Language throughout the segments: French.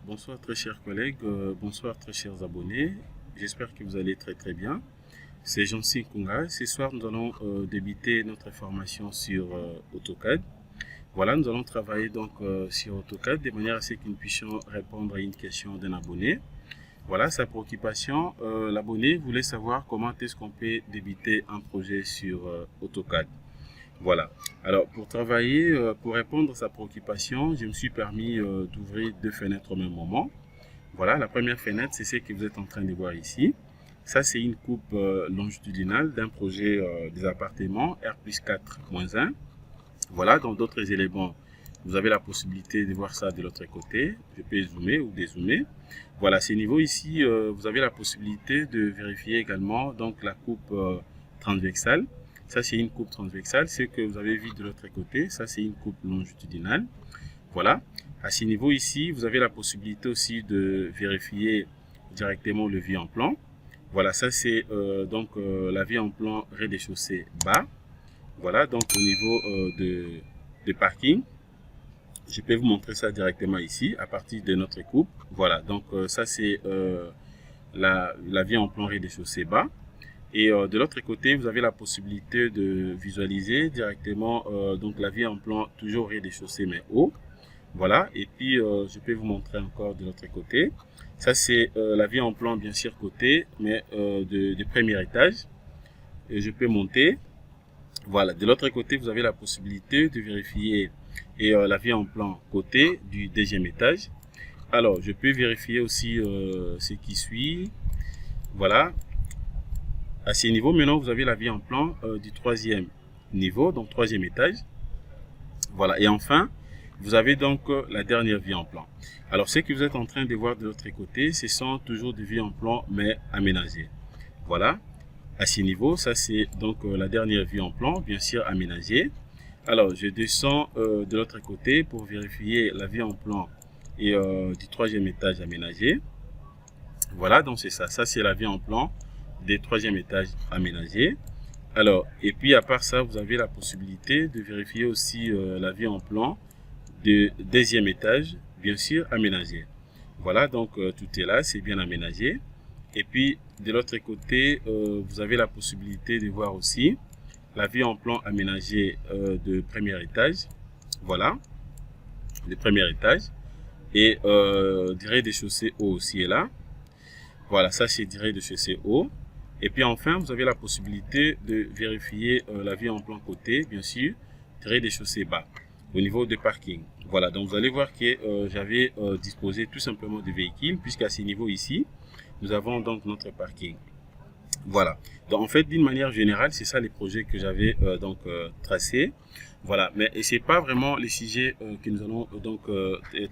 Bonsoir très chers collègues, bonsoir très chers abonnés. J'espère que vous allez très bien. C'est Jean-Cy Kunga. Ce soir, nous allons débuter notre formation sur AutoCAD. Voilà, nous allons travailler donc sur AutoCAD de manière à ce que nous puissions répondre à une question d'un abonné. Voilà sa préoccupation. L'abonné voulait savoir comment est-ce qu'on peut débuter un projet sur AutoCAD. Voilà. Alors, pour travailler, pour répondre à sa préoccupation, je me suis permis d'ouvrir deux fenêtres au même moment. Voilà, la première fenêtre, c'est ce que vous êtes en train de voir ici. Ça, c'est une coupe longitudinale d'un projet des appartements R+4-1. Voilà, dans d'autres éléments, vous avez la possibilité de voir ça de l'autre côté. Je peux zoomer ou dézoomer. Voilà, ces niveaux ici, vous avez la possibilité de vérifier également donc la coupe transversale. Ça, c'est une coupe transversale. Ce que vous avez vu de l'autre côté, ça, c'est une coupe longitudinale. Voilà. À ce niveau ici, vous avez la possibilité aussi de vérifier directement le vue en plan. Voilà, ça, c'est la vue en plan rez-de-chaussée bas. Voilà, donc au niveau de parking. Je peux vous montrer ça directement ici, à partir de notre coupe. Voilà, donc ça, c'est la vue en plan rez-de-chaussée bas. Et de l'autre côté, vous avez la possibilité de visualiser directement donc la vue en plan toujours rez-de-chaussée mais haut. Voilà, et puis je peux vous montrer encore de l'autre côté. Ça, c'est la vue en plan bien sûr côté, mais de premier étage. Et je peux monter. Voilà, de l'autre côté, vous avez la possibilité de vérifier la vue en plan côté du deuxième étage. Alors, je peux vérifier aussi ce qui suit. Voilà. À ce niveau, maintenant, vous avez la vue en plan du troisième niveau, donc troisième étage. Voilà. Et enfin, vous avez donc la dernière vue en plan. Alors, ce que vous êtes en train de voir de l'autre côté, ce sont toujours des vues en plan, mais aménagées. Voilà. À ce niveau, ça c'est donc la dernière vue en plan, bien sûr aménagée. Alors, je descends de l'autre côté pour vérifier la vue en plan et du troisième étage aménagé. Voilà, donc c'est ça. Ça, c'est la vue en plan des troisième étage aménagé. Alors, et puis à part ça, vous avez la possibilité de vérifier aussi la vue en plan du deuxième étage, bien sûr aménagé. Voilà, donc tout est là, c'est bien aménagé. Et puis de l'autre côté, vous avez la possibilité de voir aussi la vue en plan aménagé de premier étage. Voilà, de premier étage. Et du rez-de-chaussée haut aussi est là. Voilà, ça c'est du rez-de-chaussée haut. Et puis enfin, vous avez la possibilité de vérifier la vue en plan côté, bien sûr, du rez-de-chaussée bas, au niveau de parking. Voilà, donc vous allez voir que j'avais disposé tout simplement de véhicules, puisqu'à ce niveau ici, nous avons donc notre parking. Voilà, donc en fait, d'une manière générale, c'est ça les projets que j'avais tracés. Voilà, mais c'est pas vraiment les sujets que nous allons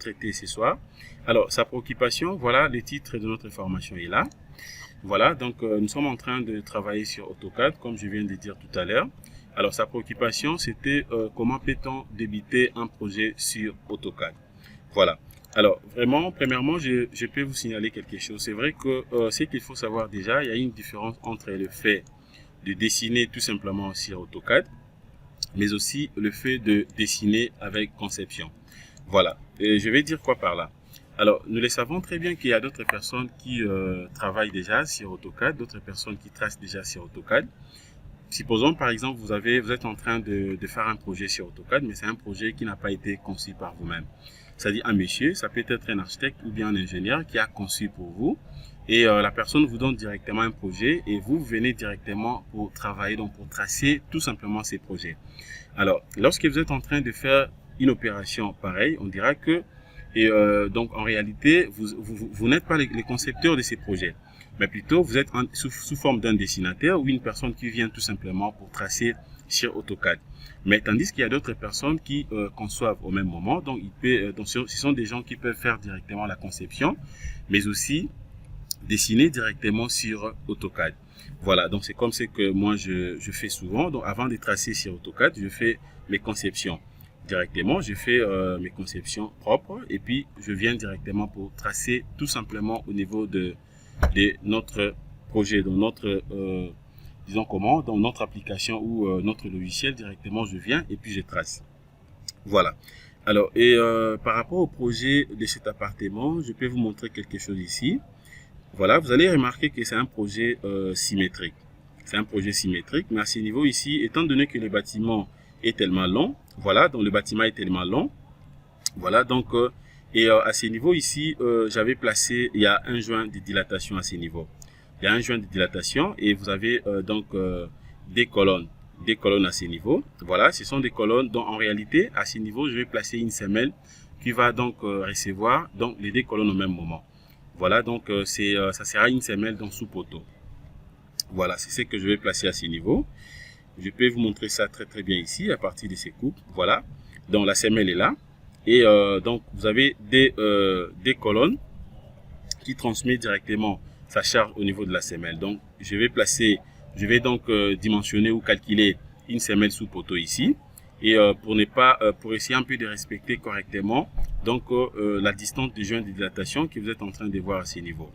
traiter ce soir. Alors, sa préoccupation, voilà, le titre de notre formation est là. Voilà, donc nous sommes en train de travailler sur AutoCAD, comme je viens de dire tout à l'heure. Alors, sa préoccupation, c'était comment peut-on débuter un projet sur AutoCAD. Voilà. Alors, vraiment, premièrement, je peux vous signaler quelque chose. C'est vrai que ce qu'il faut savoir déjà, il y a une différence entre le fait de dessiner tout simplement sur AutoCAD, mais aussi le fait de dessiner avec conception. Voilà. Et je vais dire quoi par là? Alors, nous le savons très bien qu'il y a d'autres personnes qui travaillent déjà sur AutoCAD, d'autres personnes qui tracent déjà sur AutoCAD. Supposons par exemple, vous êtes en train de faire un projet sur AutoCAD, mais c'est un projet qui n'a pas été conçu par vous-même. C'est-à-dire un monsieur, ça peut être un architecte ou bien un ingénieur qui a conçu pour vous. Et la personne vous donne directement un projet et vous venez directement pour travailler, donc pour tracer tout simplement ces projets. Alors, lorsque vous êtes en train de faire une opération pareille, on dira que donc en réalité, vous n'êtes pas les concepteurs de ces projets, mais plutôt vous êtes sous forme d'un dessinateur ou une personne qui vient tout simplement pour tracer sur AutoCAD. Mais tandis qu'il y a d'autres personnes qui conçoivent au même moment, donc ce sont des gens qui peuvent faire directement la conception, mais aussi dessiner directement sur AutoCAD. Voilà, donc c'est comme ce que moi je fais souvent. Donc avant de tracer sur AutoCAD, je fais mes conceptions directement, je fais mes conceptions propres et puis je viens directement pour tracer tout simplement au niveau de notre projet, dans notre disons comment, dans notre application ou notre logiciel directement, je viens et puis je trace. Voilà. Alors, par rapport au projet de cet appartement, je peux vous montrer quelque chose ici. Voilà, vous allez remarquer que c'est un projet symétrique. C'est un projet symétrique, mais à ce niveau ici, étant donné que le bâtiment est tellement long, voilà, donc le bâtiment est tellement long, voilà, donc, à ce niveau ici, j'avais placé, il y a un joint de dilatation à ce niveau. Il y a un joint de dilatation et vous avez des colonnes à ce niveau. Voilà, ce sont des colonnes dont en réalité, à ce niveau, je vais placer une semelle qui va donc recevoir donc les deux colonnes au même moment. Voilà, donc ça sera une semelle donc sous poteau. Voilà, c'est ce que je vais placer à ce niveau. Je peux vous montrer ça très bien ici à partir de ces coupes. Voilà, donc la semelle est là. Et donc vous avez des colonnes qui transmettent directement sa charge au niveau de la semelle. Donc je vais donc dimensionner ou calculer une semelle sous poteau ici. Et pour essayer un peu de respecter correctement donc la distance du joint de dilatation que vous êtes en train de voir à ce niveau.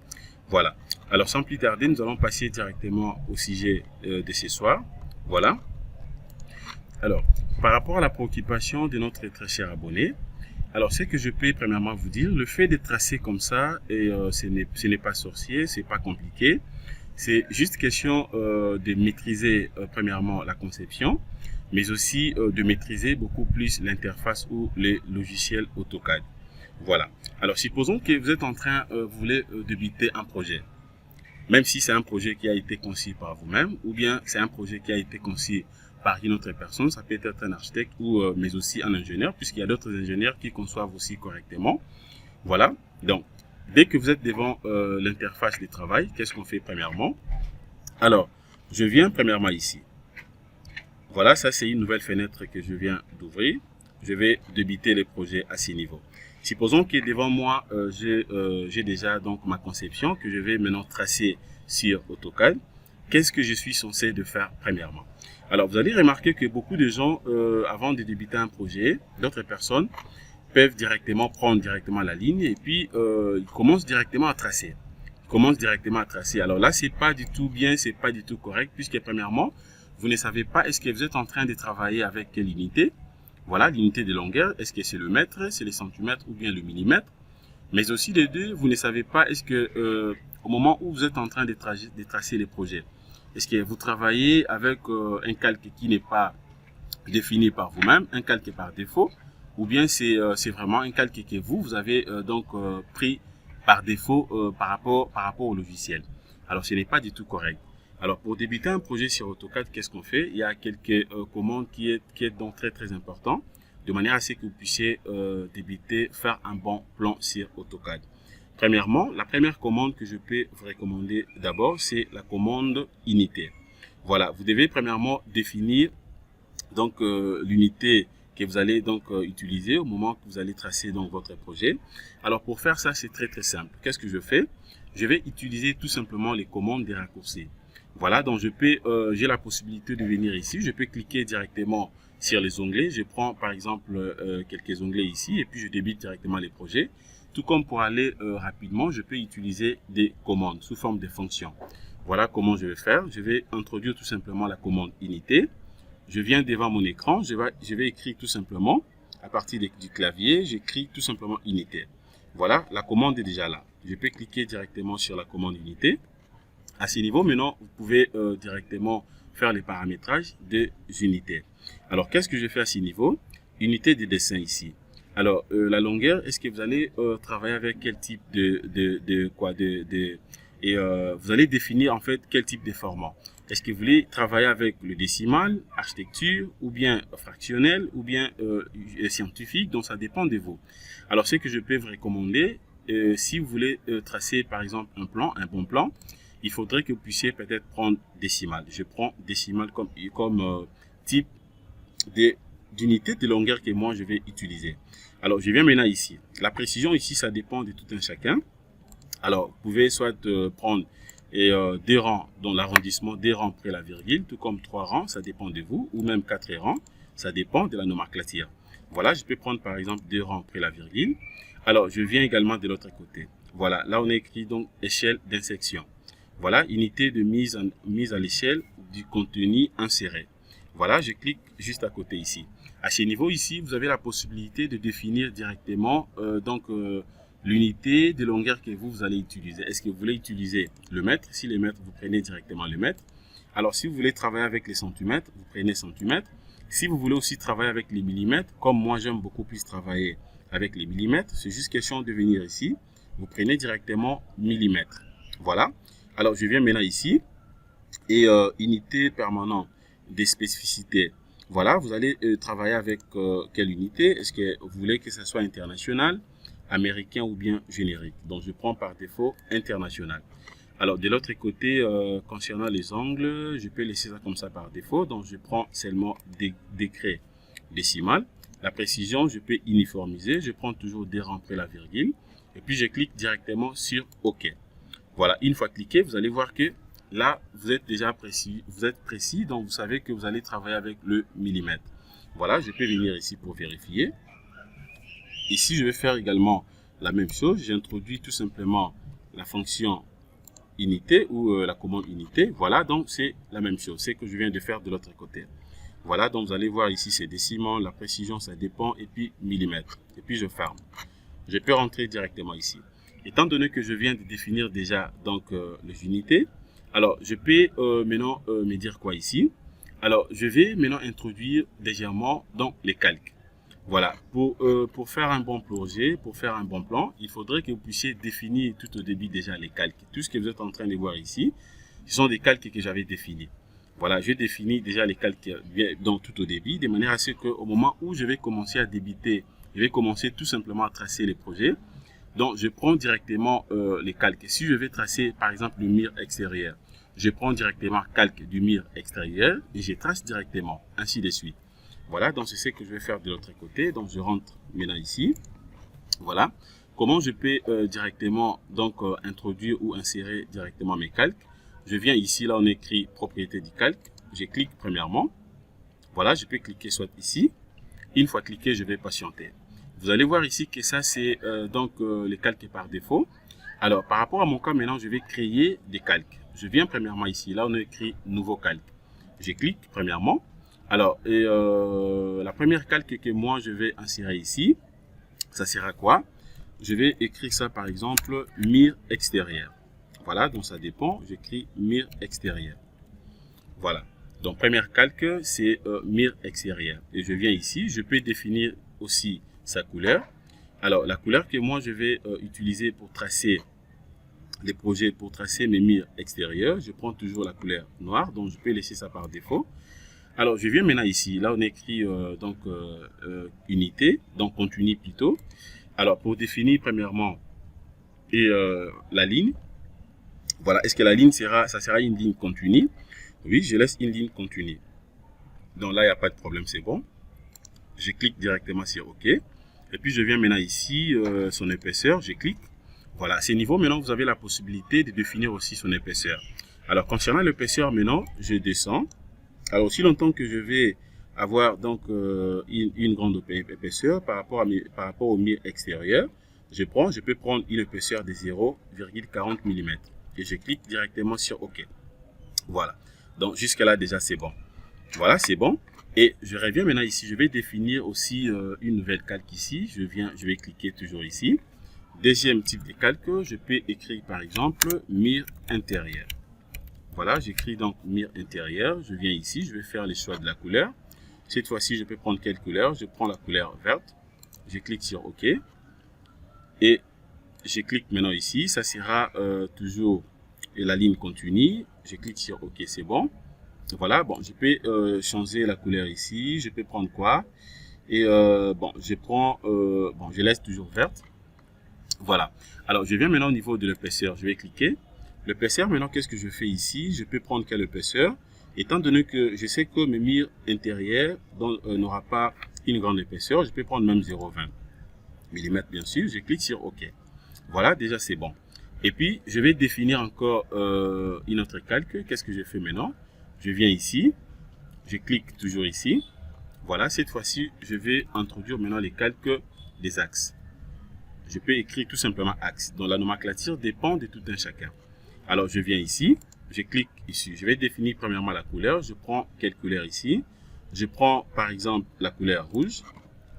Voilà. Alors sans plus tarder, nous allons passer directement au sujet de ce soir. Voilà. Alors, par rapport à la préoccupation de notre très cher abonné, alors ce que je peux premièrement vous dire, le fait de tracer comme ça, et ce n'est pas sorcier, c'est pas compliqué. C'est juste question de maîtriser premièrement la conception, mais aussi de maîtriser beaucoup plus l'interface ou les logiciels AutoCAD. Voilà. Alors supposons que vous êtes en train, vous voulez débuter un projet. Même si c'est un projet qui a été conçu par vous-même, ou bien c'est un projet qui a été conçu par une autre personne, ça peut être un architecte ou mais aussi un ingénieur, puisqu'il y a d'autres ingénieurs qui conçoivent aussi correctement. Voilà. Donc, dès que vous êtes devant l'interface de travail, qu'est-ce qu'on fait premièrement? Alors, je viens premièrement ici. Voilà, ça c'est une nouvelle fenêtre que je viens d'ouvrir. Je vais débiter les projets à ce niveau. Supposons que devant moi, j'ai déjà donc ma conception que je vais maintenant tracer sur AutoCAD. Qu'est-ce que je suis censé de faire premièrement? Alors, vous allez remarquer que beaucoup de gens, avant de débuter un projet, d'autres personnes peuvent prendre directement la ligne et puis ils commencent directement à tracer. Alors là, c'est pas du tout bien, c'est pas du tout correct, puisque premièrement, vous ne savez pas est-ce que vous êtes en train de travailler avec quelle unité. Voilà, l'unité de longueur, est-ce que c'est le mètre, c'est les centimètres ou bien le millimètre. Mais aussi les deux, vous ne savez pas est-ce que au moment où vous êtes en train de tracer les projets, est-ce que vous travaillez avec un calque qui n'est pas défini par vous-même, un calque par défaut, ou bien c'est vraiment un calque que vous avez pris par défaut par rapport au logiciel. Alors ce n'est pas du tout correct. Alors pour débuter un projet sur AutoCAD, qu'est-ce qu'on fait? Il y a quelques commandes qui est donc très important, de manière à ce que vous puissiez faire un bon plan sur AutoCAD. Premièrement, la première commande que je peux vous recommander d'abord, c'est la commande unité. Voilà, vous devez premièrement définir donc l'unité que vous allez donc utiliser au moment que vous allez tracer donc votre projet. Alors pour faire ça, c'est très simple. Qu'est-ce que je fais? Je vais utiliser tout simplement les commandes des raccourcis. Voilà, donc j'ai la possibilité de venir ici, je peux cliquer directement sur les onglets. Je prends par exemple quelques onglets ici et puis je débite directement les projets. Tout comme pour aller rapidement, je peux utiliser des commandes sous forme de fonctions. Voilà comment je vais faire. Je vais introduire tout simplement la commande unité. Je viens devant mon écran, je vais écrire tout simplement, à partir du clavier, j'écris tout simplement unité. Voilà, la commande est déjà là. Je peux cliquer directement sur la commande unité. À ce niveau, maintenant, vous pouvez directement faire les paramétrages des unités. Alors, qu'est-ce que je fais à ce niveau? Unité de dessin ici. Alors, la longueur, est-ce que vous allez travailler avec quel type vous allez définir en fait quel type de format. Est-ce que vous voulez travailler avec le décimal, architecture, ou bien fractionnel, ou bien scientifique, donc ça dépend de vous. Alors, ce que je peux vous recommander, si vous voulez tracer par exemple un bon plan, il faudrait que vous puissiez peut-être prendre décimal. Je prends décimal comme type d'unité de longueur que moi je vais utiliser. Alors, je viens maintenant ici. La précision ici, ça dépend de tout un chacun. Alors, vous pouvez soit prendre deux rangs dans l'arrondissement, des rangs après la virgule, tout comme 3 rangs, ça dépend de vous, ou même 4 rangs, ça dépend de la nomenclature. Voilà, je peux prendre par exemple 2 rangs après la virgule. Alors, je viens également de l'autre côté. Voilà, là on a écrit donc échelle d'insertion. Voilà, unité de mise à l'échelle du contenu inséré. Voilà, je clique juste à côté ici. À ce niveau ici, vous avez la possibilité de définir directement l'unité de longueur que vous allez utiliser. Est-ce que vous voulez utiliser le mètre? Si le mètre, vous prenez directement le mètre. Alors, si vous voulez travailler avec les centimètres, vous prenez centimètres. Si vous voulez aussi travailler avec les millimètres, comme moi, j'aime beaucoup plus travailler avec les millimètres, c'est juste question de venir ici. Vous prenez directement millimètres. Voilà. Alors, je viens maintenant ici. Et unité permanente des spécificités. Voilà, vous allez travailler avec quelle unité? Est-ce que vous voulez que ce soit international, américain ou bien générique? Donc, je prends par défaut international. Alors, de l'autre côté, concernant les angles, je peux laisser ça comme ça par défaut. Donc, je prends seulement des degrés décimales. La précision, je peux uniformiser. Je prends toujours des rangs après la virgule. Et puis, je clique directement sur OK. Voilà, une fois cliqué, vous allez voir que là, vous êtes déjà précis. Vous êtes précis, donc vous savez que vous allez travailler avec le millimètre. Voilà, je peux venir ici pour vérifier. Ici, je vais faire également la même chose. J'introduis tout simplement la fonction unité ou la commande unité. Voilà, donc c'est la même chose. C'est que je viens de faire de l'autre côté. Voilà, donc vous allez voir ici, c'est décimales, la précision, ça dépend, et puis millimètre. Et puis je ferme. Je peux rentrer directement ici. Étant donné que je viens de définir déjà donc les unités, alors je peux maintenant me dire quoi ici? Alors je vais maintenant introduire légèrement donc les calques. Voilà, pour faire un bon projet, pour faire un bon plan, il faudrait que vous puissiez définir tout au début déjà les calques. Tout ce que vous êtes en train de voir ici, ce sont des calques que j'avais définis. Voilà, je définis déjà les calques donc tout au début, de manière à ce qu'au moment où je vais commencer à débiter, je vais commencer tout simplement à tracer les projets. Donc, je prends directement les calques. Si je vais tracer, par exemple, le mur extérieur, je prends directement calque du mur extérieur et je trace directement, ainsi de suite. Voilà, donc c'est ce que je vais faire de l'autre côté. Donc, je rentre maintenant ici. Voilà. Comment je peux directement donc introduire ou insérer directement mes calques? Je viens ici, là on écrit propriété du calque. Je clique premièrement. Voilà, je peux cliquer soit ici. Une fois cliqué, je vais patienter. Vous allez voir ici que ça, c'est les calques par défaut. Alors, par rapport à mon cas, maintenant, je vais créer des calques. Je viens premièrement ici. Là, on a écrit nouveau calque. Je clique premièrement. Alors, la première calque que moi, je vais insérer ici, ça sera quoi? Je vais écrire ça, par exemple, mur extérieur. Voilà, donc ça dépend. J'écris mur extérieur. Voilà. Donc, première calque, c'est mur extérieur. Et je viens ici. Je peux définir aussi sa couleur. Alors, la couleur que moi, je vais utiliser pour tracer les projets, pour tracer mes murs extérieurs, je prends toujours la couleur noire. Donc, je peux laisser ça par défaut. Alors, je viens maintenant ici. Là, on écrit unité, donc continue plutôt. Alors, pour définir premièrement la ligne, voilà, est-ce que la ligne ça sera une ligne continue? Oui, je laisse une ligne continue. Donc là, il n'y a pas de problème, c'est bon. Je clique directement sur OK. Et puis, je viens maintenant ici, son épaisseur, je clique. Voilà, à ce niveau, maintenant, vous avez la possibilité de définir aussi son épaisseur. Alors, concernant l'épaisseur, maintenant, je descends. Alors, aussi longtemps que je vais avoir donc une grande épaisseur par rapport au mur extérieur, je peux prendre une épaisseur de 0,40 mm. Et je clique directement sur OK. Voilà. Donc, jusque là, déjà, c'est bon. Voilà, c'est bon. Et je reviens maintenant ici. Je vais définir aussi une nouvelle calque ici. Je vais cliquer toujours ici. Deuxième type de calque, je peux écrire par exemple mur intérieur. Voilà, j'écris donc mur intérieur. Je viens ici. Je vais faire le choix de la couleur. Cette fois-ci, je peux prendre quelle couleur? Je prends la couleur verte. Je clique sur OK. Et je clique maintenant ici. Ça sera toujours la ligne continue. Je clique sur OK, c'est bon. Voilà, bon, je peux changer la couleur ici. Je peux prendre quoi? Et je prends, je laisse toujours verte. Voilà. Alors, je viens maintenant au niveau de l'épaisseur. Je vais cliquer. L'épaisseur, maintenant, qu'est-ce que je fais ici? Je peux prendre quelle épaisseur? Étant donné que je sais que mes murs intérieurs n'aura pas une grande épaisseur, je peux prendre même 0,20 mm, bien sûr. Je clique sur OK. Voilà, déjà, c'est bon. Et puis, je vais définir encore une autre calque. Qu'est-ce que je fais maintenant? Je viens ici. Je clique toujours ici. Voilà, cette fois-ci, je vais introduire maintenant les calques des axes. Je peux écrire tout simplement axe. Donc, la nomenclature dépend de tout un chacun. Alors, je viens ici. Je clique ici. Je vais définir premièrement la couleur. Je prends quelle couleur ici? je prends par exemple la couleur rouge,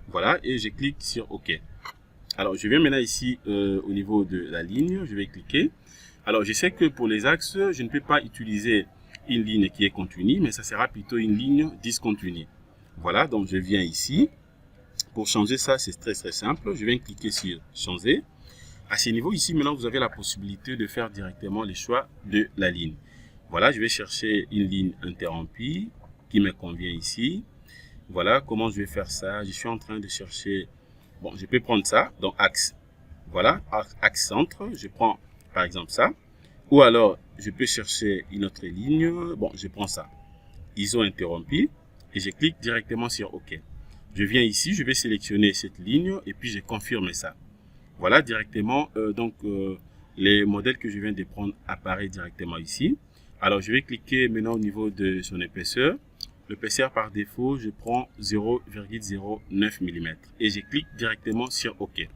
voilà, et je clique sur OK. Alors, je viens maintenant ici au niveau de la ligne, je vais cliquer. Alors, je sais que pour les axes, je ne peux pas utiliser une ligne qui est continue, mais ça sera plutôt une ligne discontinue. Voilà, donc je viens ici. Pour changer ça, c'est très simple. Je viens cliquer sur changer. À ce niveau ici, maintenant, vous avez la possibilité de faire directement les choix de la ligne. Voilà, je vais chercher une ligne interrompue qui me convient ici. Voilà, comment je vais faire ça. Je suis en train de chercher. Bon, je peux prendre ça, donc axe. Voilà, axe centre. Je prends par exemple ça. Ou alors, je peux chercher une autre ligne. Bon, je prends ça. ISO interrompu. Et je clique directement sur OK. Je viens ici, je vais sélectionner cette ligne et puis je confirme ça. Voilà, directement, les modèles que je viens de prendre apparaissent directement ici. Alors, je vais cliquer maintenant au niveau de son épaisseur. L'épaisseur par défaut, je prends 0,09 mm et je clique directement sur OK.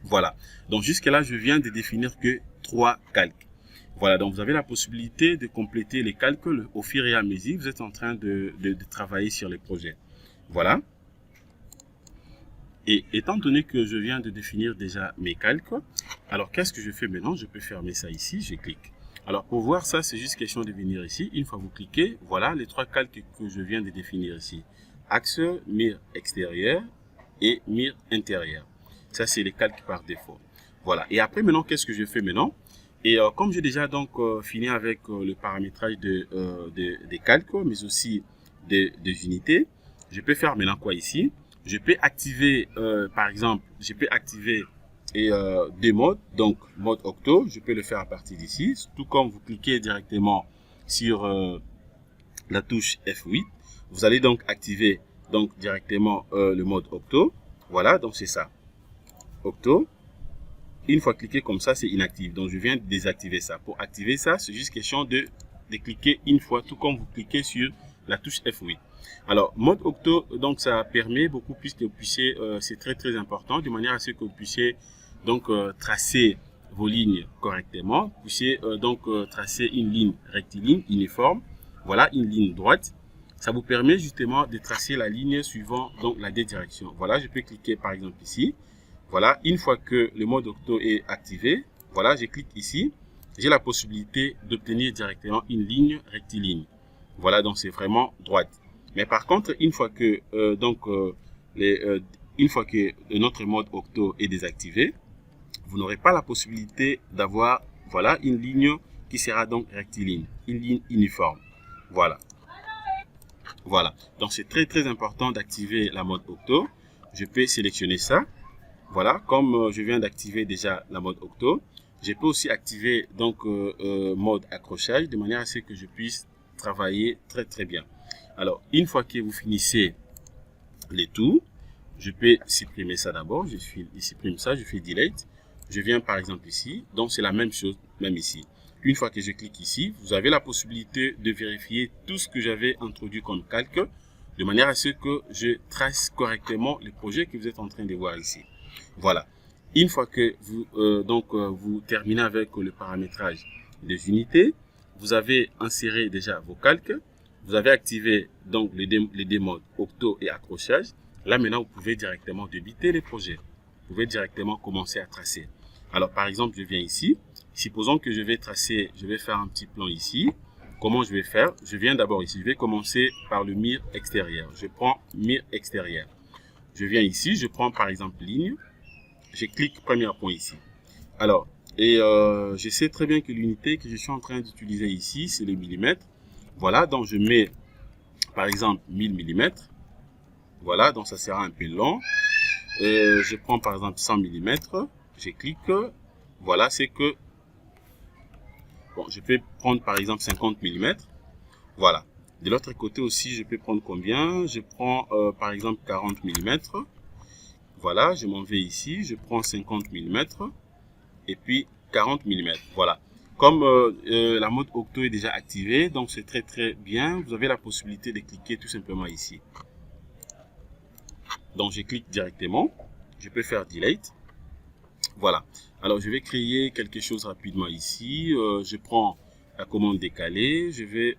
Voilà, donc jusque là, je viens de définir que 3 calques. Voilà, donc vous avez la possibilité de compléter les calques au fur et à mesure. Vous êtes en train de travailler sur les projets. Voilà. Et étant donné que je viens de définir déjà mes calques, alors qu'est-ce que je fais maintenant? Je peux fermer ça ici, je clique. Alors pour voir ça, c'est juste question de venir ici. Une fois que vous cliquez, voilà les 3 calques que je viens de définir ici. Axe, mire extérieur et mire intérieur. Ça, c'est les calques par défaut. Voilà. Et après, maintenant, qu'est-ce que je fais maintenant? Et comme j'ai déjà donc fini avec le paramétrage des calques, mais aussi des unités, je peux faire maintenant quoi ici? Je peux activer, par exemple, je peux activer des modes, donc mode octo, je peux le faire à partir d'ici. Tout comme vous cliquez directement sur la touche F8, vous allez donc activer donc directement le mode octo. Voilà, donc c'est ça. Octo. Une fois cliqué comme ça, c'est inactif. Donc je viens de désactiver ça. Pour activer ça, c'est juste question de cliquer une fois, tout comme vous cliquez sur la touche F8. Alors, mode octo, donc ça permet beaucoup plus que vous puissiez, c'est très important, de manière à ce que vous puissiez donc tracer vos lignes correctement, vous puissiez tracer une ligne rectiligne uniforme, voilà, une ligne droite. Ça vous permet justement de tracer la ligne suivant donc la direction. Voilà, je peux cliquer par exemple ici. Voilà, une fois que le mode octo est activé, voilà, je clique ici, j'ai la possibilité d'obtenir directement une ligne rectiligne. Voilà, donc c'est vraiment droite. Mais par contre, une fois que notre mode octo est désactivé, vous n'aurez pas la possibilité d'avoir voilà une ligne qui sera donc rectiligne, une ligne uniforme. Voilà. Voilà. Donc c'est très important d'activer la mode octo. Je peux sélectionner ça. Voilà, comme je viens d'activer déjà la mode octo, je peux aussi activer donc mode accrochage de manière à ce que je puisse travailler très bien. Alors, une fois que vous finissez les tours, je peux supprimer ça d'abord. Je supprime ça, je fais delete. Je viens par exemple ici, donc c'est la même chose, même ici. Une fois que je clique ici, vous avez la possibilité de vérifier tout ce que j'avais introduit comme calque, de manière à ce que je trace correctement le projet que vous êtes en train de voir ici. Voilà. Une fois que vous vous terminez avec le paramétrage des unités, vous avez inséré déjà vos calques, vous avez activé donc les deux modes octo et accrochage. Là maintenant, vous pouvez directement débuter les projets. Vous pouvez directement commencer à tracer. Alors par exemple, je viens ici. Supposons que je vais tracer, je vais faire un petit plan ici. Comment je vais faire? Je viens d'abord ici. Je vais commencer par le mire extérieur. Je prends mire extérieur. Je viens ici, je prends par exemple ligne. Je clique premier point ici. Alors, je sais très bien que l'unité que je suis en train d'utiliser ici, c'est le millimètre. Voilà, donc je mets par exemple 1000 mm. Voilà, donc ça sera un peu long. Je prends par exemple 100 mm. Je clique. Voilà, c'est que... Bon, je peux prendre par exemple 50 mm. Voilà. De l'autre côté aussi, je peux prendre combien? Je prends par exemple 40 mm. Voilà, je m'en vais ici, je prends 50 mm et puis 40 mm. Voilà. Comme la mode octo est déjà activée, donc c'est très bien. Vous avez la possibilité de cliquer tout simplement ici. Donc je clique directement. Je peux faire delete. Voilà. Alors je vais créer quelque chose rapidement ici. Je prends la commande décalée. Je vais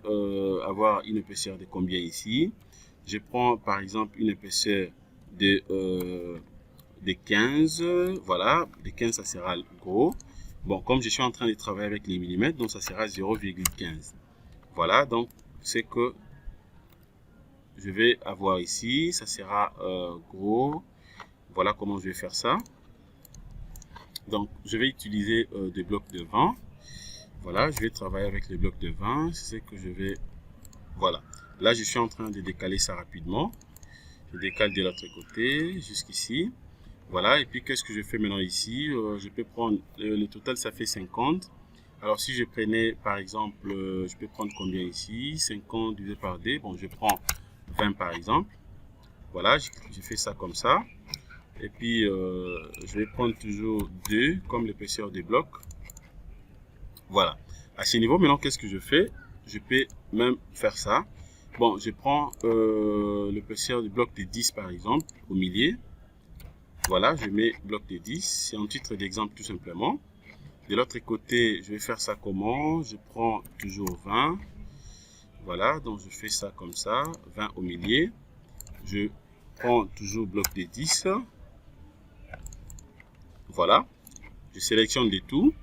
avoir une épaisseur de combien ici? Je prends par exemple une épaisseur de 15, voilà, de 15 ça sera gros. Bon, comme je suis en train de travailler avec les millimètres, donc ça sera 0,15. Voilà, donc c'est que je vais avoir ici, ça sera gros. Voilà comment je vais faire ça. Donc, je vais utiliser des blocs de 20. Voilà, je vais travailler avec les blocs de 20. C'est ce que je vais... Voilà. Là, je suis en train de décaler ça rapidement. Je décale de l'autre côté, jusqu'ici. Voilà, et puis qu'est-ce que je fais maintenant ici? Je peux prendre, le total ça fait 50. Alors si je prenais par exemple, je peux prendre combien ici? 50 divisé par D, bon je prends 20 par exemple. Voilà, je fais ça comme ça. Et puis je vais prendre toujours 2 comme l'épaisseur des blocs. Voilà, à ce niveau maintenant qu'est-ce que je fais? Je peux même faire ça. Bon, je prends l'épaisseur du bloc de 10 par exemple, au milieu. Voilà, je mets bloc de 10, c'est un titre d'exemple tout simplement. De l'autre côté, je vais faire ça comment? Je prends toujours 20. Voilà, donc je fais ça comme ça, 20 au milieu. Je prends toujours bloc de 10. Voilà, je sélectionne le tout.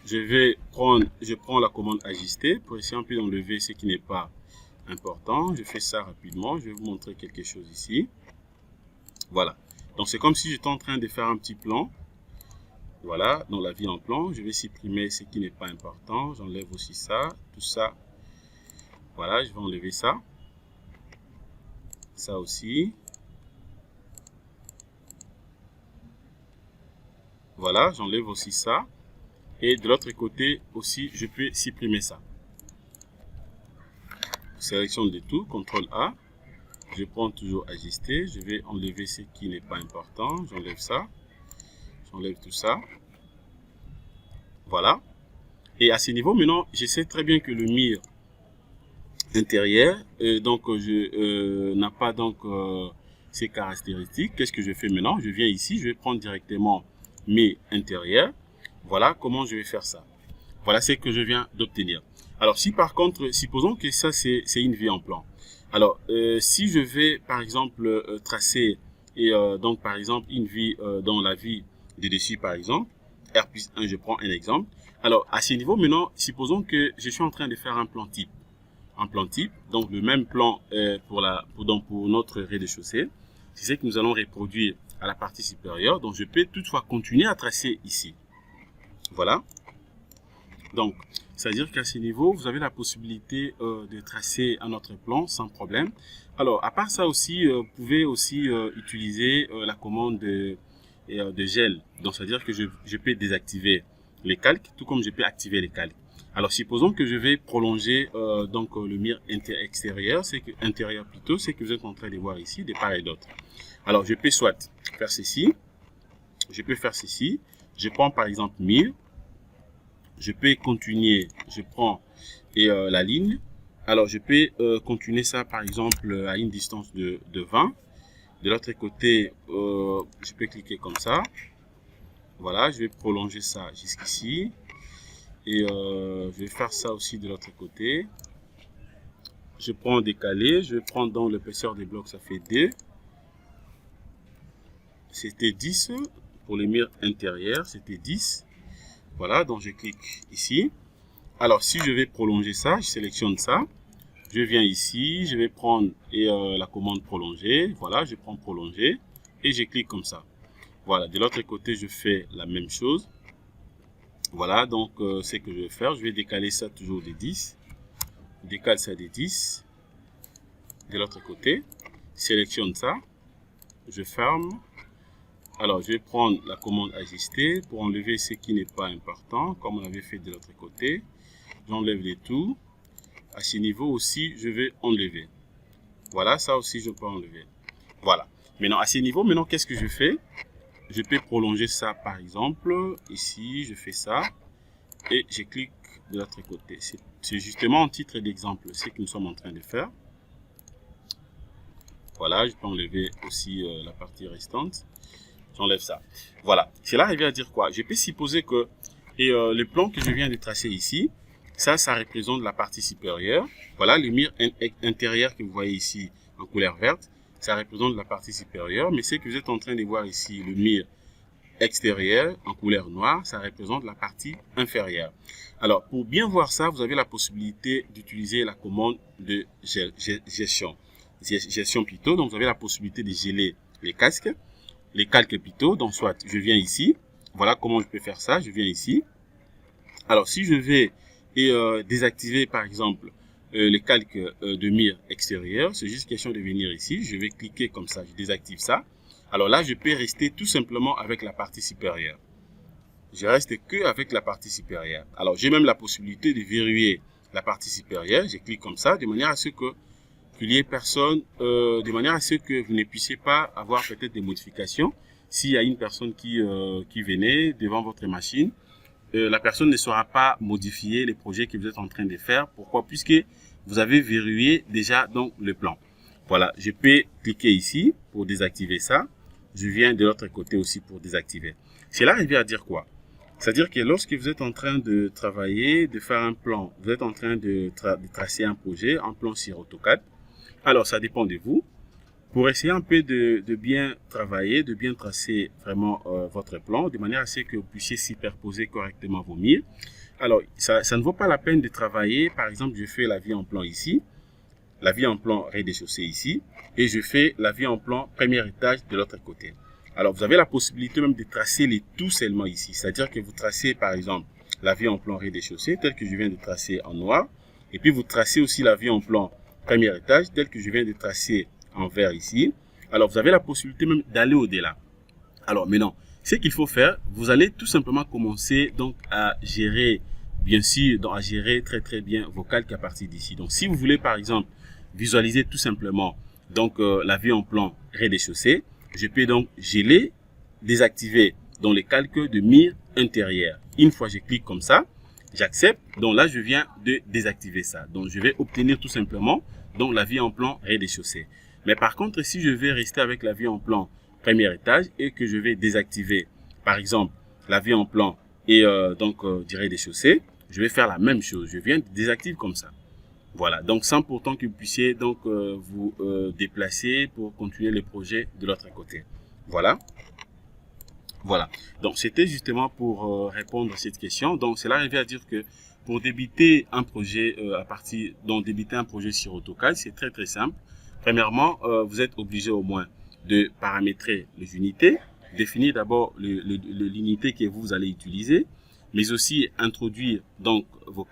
Je prends la commande ajuster pour essayer un peu d'enlever ce qui n'est pas important. Je fais ça rapidement, je vais vous montrer quelque chose ici. Voilà. Donc c'est comme si j'étais en train de faire un petit plan. Voilà, dans la vie en plan, je vais supprimer ce qui n'est pas important. J'enlève aussi ça, tout ça. Voilà, je vais enlever ça. Ça aussi. Voilà, j'enlève aussi ça. Et de l'autre côté aussi, je peux supprimer ça. Sélectionne de tout, CTRL A. Je prends toujours ajuster. Je vais enlever ce qui n'est pas important. J'enlève ça. J'enlève tout ça. Voilà. Et à ce niveau, maintenant, je sais très bien que le mur intérieur, n'a pas donc ces caractéristiques. Qu'est-ce que je fais maintenant? Je viens ici, je vais prendre directement mes intérieurs. Voilà comment je vais faire ça. Voilà ce que je viens d'obtenir. Alors, si par contre, supposons que ça, c'est une vue en plan. Alors, si je vais, par exemple, tracer, donc, par exemple, une vue dans la vue de dessus, par exemple, R plus 1, je prends un exemple. Alors, à ce niveau, maintenant, supposons que je suis en train de faire un plan type. Un plan type, donc le même plan pour notre rez-de-chaussée. C'est ce que nous allons reproduire à la partie supérieure. Donc, je peux toutefois continuer à tracer ici. Voilà. Donc, c'est-à-dire qu'à ce niveau, vous avez la possibilité de tracer un autre plan sans problème. Alors, à part ça aussi, vous pouvez aussi utiliser la commande de gel. Donc, c'est-à-dire que je peux désactiver les calques, tout comme je peux activer les calques. Alors, supposons que je vais prolonger le mur extérieur, intérieur plutôt, c'est que vous êtes en train de voir ici, de part et d'autre. Alors, je peux soit faire ceci, je peux faire ceci, je prends par exemple mur, je peux continuer, je prends la ligne. Alors, je peux continuer ça par exemple à une distance de 20. De l'autre côté, je peux cliquer comme ça. Voilà, je vais prolonger ça jusqu'ici. Et je vais faire ça aussi de l'autre côté. Je prends décalé, je vais prendre dans l'épaisseur des blocs, ça fait 2. C'était 10 pour les murs intérieurs, c'était 10. Voilà, donc je clique ici. Alors, si je vais prolonger ça, je sélectionne ça. Je viens ici, je vais prendre la commande prolonger. Voilà, je prends prolonger et je clique comme ça. Voilà, de l'autre côté, je fais la même chose. Voilà, donc ce que je vais faire, je vais décaler ça toujours de 10. Décale ça de 10. De l'autre côté, sélectionne ça. Je ferme. Alors, je vais prendre la commande ajuster pour enlever ce qui n'est pas important, comme on avait fait de l'autre côté. J'enlève les tout. À ce niveau aussi, je vais enlever. Voilà, ça aussi, je peux enlever. Voilà. Maintenant, à ce niveau, maintenant, qu'est-ce que je fais? Je peux prolonger ça, par exemple. Ici, je fais ça. Et je clique de l'autre côté. C'est justement un titre d'exemple, ce que nous sommes en train de faire. Voilà, je peux enlever aussi la partie restante. J'enlève ça. Voilà. Cela revient à dire quoi? Je peux supposer que le plan que je viens de tracer ici, ça représente la partie supérieure. Voilà, le mur intérieur que vous voyez ici en couleur verte, ça représente la partie supérieure, mais ce que vous êtes en train de voir ici, le mur extérieur en couleur noire, ça représente la partie inférieure. Alors, pour bien voir ça, vous avez la possibilité d'utiliser la commande de gestion plutôt. Donc, vous avez la possibilité de geler les calques plutôt. Donc, soit je viens ici. Voilà comment je peux faire ça. Je viens ici. Alors, si je vais désactiver, par exemple, les calques de mur extérieur, c'est juste question de venir ici. Je vais cliquer comme ça. Je désactive ça. Alors là, je peux rester tout simplement avec la partie supérieure. Je reste que avec la partie supérieure. Alors, j'ai même la possibilité de verrouiller la partie supérieure. Je clique comme ça, de manière à ce que qu'il n'y ait personne, de manière à ce que vous ne puissiez pas avoir peut-être des modifications. S'il y a une personne qui venait devant votre machine, la personne ne saura pas modifier les projets que vous êtes en train de faire. Pourquoi? Puisque vous avez verrouillé déjà donc le plan. Voilà, je peux cliquer ici pour désactiver ça. Je viens de l'autre côté aussi pour désactiver. Cela revient à dire quoi? C'est-à-dire que lorsque vous êtes en train de travailler, de faire un plan, vous êtes en train de tracer un projet, un plan sur AutoCAD. Alors, ça dépend de vous. Pour essayer un peu de bien travailler, de bien tracer vraiment votre plan, de manière à ce que vous puissiez superposer correctement vos murs. Alors, ça ne vaut pas la peine de travailler. Par exemple, je fais la vie en plan ici, la vie en plan rez-de-chaussée ici, et je fais la vie en plan premier étage de l'autre côté. Alors, vous avez la possibilité même de tracer les tout seulement ici. C'est-à-dire que vous tracez, par exemple, la vie en plan rez-de-chaussée, tel que je viens de tracer en noir. Et puis, vous tracez aussi la vie en plan premier étage, tel que je viens de tracer en vert ici. Alors, vous avez la possibilité même d'aller au-delà. Alors, maintenant, ce qu'il faut faire, vous allez tout simplement commencer donc à gérer, bien sûr, donc à gérer très bien vos calques à partir d'ici. Donc, si vous voulez, par exemple, visualiser tout simplement donc la vie en plan rez-de-chaussée, je peux donc geler, désactiver dans les calques de mur intérieur. Une fois je clique comme ça, j'accepte. Donc là, je viens de désactiver ça. Donc je vais obtenir tout simplement donc la vie en plan rez-de-chaussée. Mais par contre, si je vais rester avec la vie en plan premier étage et que je vais désactiver, par exemple, la vie en plan et du rez-de-chaussée, je vais faire la même chose. Je viens de désactiver comme ça. Voilà, donc sans pourtant que vous puissiez donc vous déplacer pour continuer le projet de l'autre côté. Voilà. Voilà. Donc c'était justement pour répondre à cette question. Donc cela revient à dire que pour débuter un projet débuter un projet sur AutoCAD, c'est très simple. Premièrement, vous êtes obligé au moins de paramétrer les unités, définir d'abord l'unité que vous allez utiliser, mais aussi introduire donc vos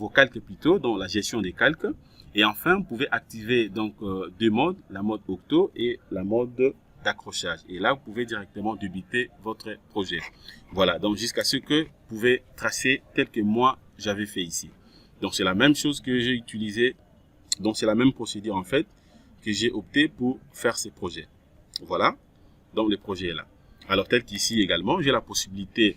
calques plutôt, dans la gestion des calques. Et enfin, vous pouvez activer donc deux modes, la mode octo et la mode d'accrochage. Et là, vous pouvez directement débuter votre projet. Voilà, donc jusqu'à ce que vous pouvez tracer tel que moi j'avais fait ici. Donc c'est la même chose que j'ai utilisé. Donc c'est la même procédure en fait que j'ai opté pour faire ces projets. Voilà, donc le projet est là. Alors tel qu'ici également, j'ai la possibilité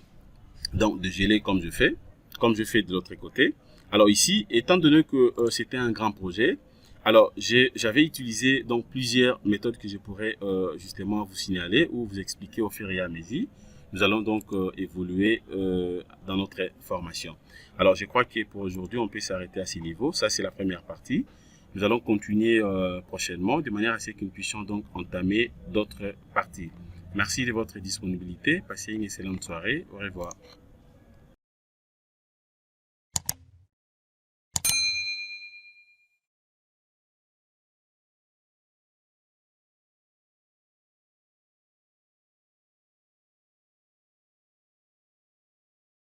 donc de geler comme je fais de l'autre côté. Alors ici, étant donné que c'était un grand projet, alors j'avais utilisé donc plusieurs méthodes que je pourrais justement vous signaler ou vous expliquer au fur et à mesure. Nous allons donc évoluer dans notre formation. Alors je crois que pour aujourd'hui, on peut s'arrêter à ce niveau. Ça, c'est la première partie. Nous allons continuer prochainement de manière à ce que nous puissions donc entamer d'autres parties. Merci de votre disponibilité. Passez une excellente soirée. Au revoir.